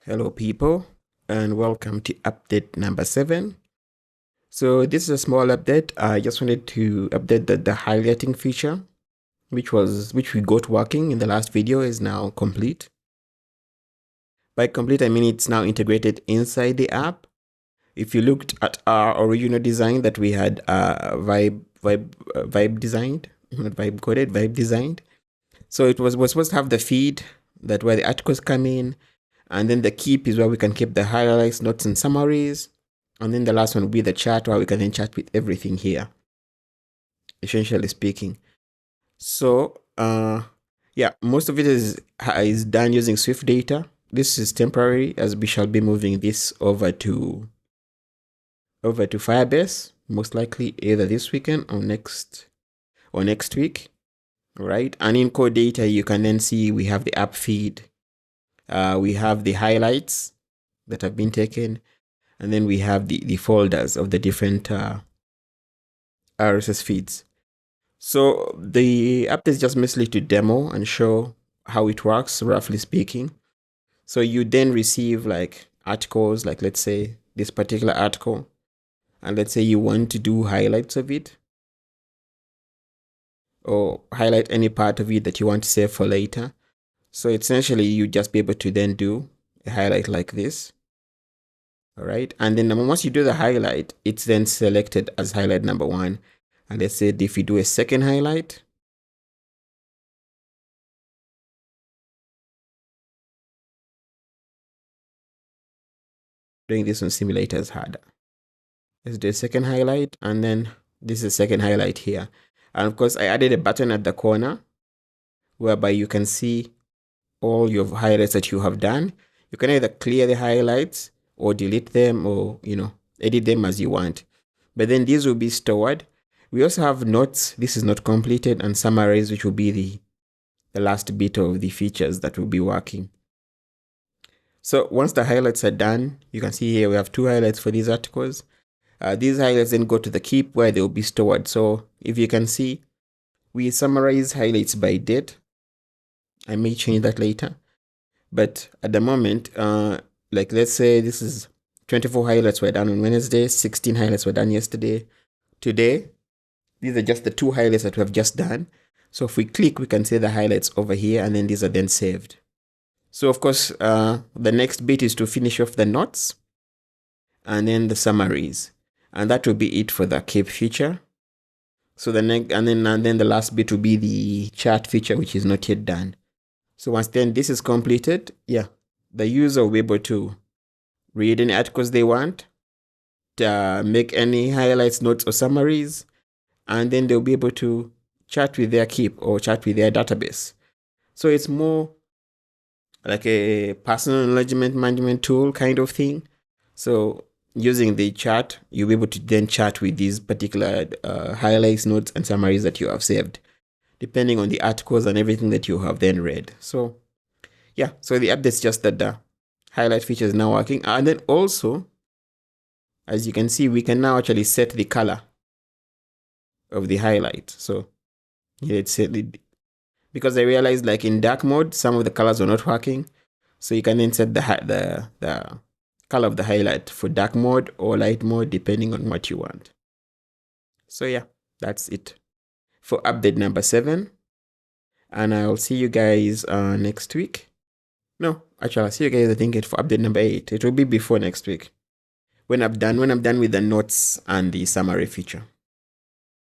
Hello people, and welcome to update number 7. So this is a small update. I just wanted to update that the highlighting feature, which we got working in the last video, is now complete. By complete, I mean it's now integrated inside the app. If you looked at our original design that we had vibe designed, not vibe coded, vibe designed. So it was supposed to have the feed that where the articles come in. And then the keep is where we can keep the highlights, notes, and summaries. And then the last one will be the chat, where we can then chat with everything here, essentially speaking. So, yeah, most of it is done using Swift data. This is temporary, as we shall be moving this over to Firebase, most likely either this weekend or next week, right? And in core data, you can then see we have the app feed. We have the highlights that have been taken, and then we have the folders of the different RSS feeds. So the update is just mostly to demo and show how it works, roughly speaking. So you then receive like articles, like let's say this particular article, and let's say you want to do highlights of it, or highlight any part of it that you want to save for later. So essentially, you just be able to then do a highlight like this. All right. And then once you do the highlight, it's then selected as highlight number 1. And let's say if you do a second highlight, doing this on simulator is harder. Let's do a second highlight, and then this is a second highlight here. And of course, I added a button at the corner whereby you can see all your highlights that you have done. You can either clear the highlights or delete them, or edit them as you want. But then these will be stored. We also have notes. This is not completed, and summaries, which will be the last bit of the features that will be working. So once the highlights are done, you can see here we have 2 highlights for these articles. These highlights then go to the keep, where they will be stored. So if you can see, we summarize highlights by date. I may change that later, but at the moment, like let's say this is 24 highlights were done on Wednesday, 16 highlights were done yesterday. Today, these are just the 2 highlights that we have just done. So if we click, we can see the highlights over here, and then these are then saved. So of course, the next bit is to finish off the notes and then the summaries, and that will be it for the keep feature. So the next, and then the last bit will be the chat feature, which is not yet done. So once then this is completed, yeah, the user will be able to read any articles they want, make any highlights, notes, or summaries, and then they'll be able to chat with their keep or chat with their database. So it's more like a personal engagement management tool kind of thing. So using the chat, you'll be able to then chat with these particular highlights, notes, and summaries that you have saved, depending on the articles and everything that you have then read. So yeah, so the update is just that the highlight feature is now working. And then also, as you can see, we can now actually set the color of the highlight. So let's set it, because I realized like in dark mode, some of the colors are not working. So you can then set the color of the highlight for dark mode or light mode, depending on what you want. So yeah, that's it for update number 7. And I'll see you guys next week. No, actually, I'll see you guys, I think, for update number 8. It will be before next week, when I'm done with the notes and the summary feature.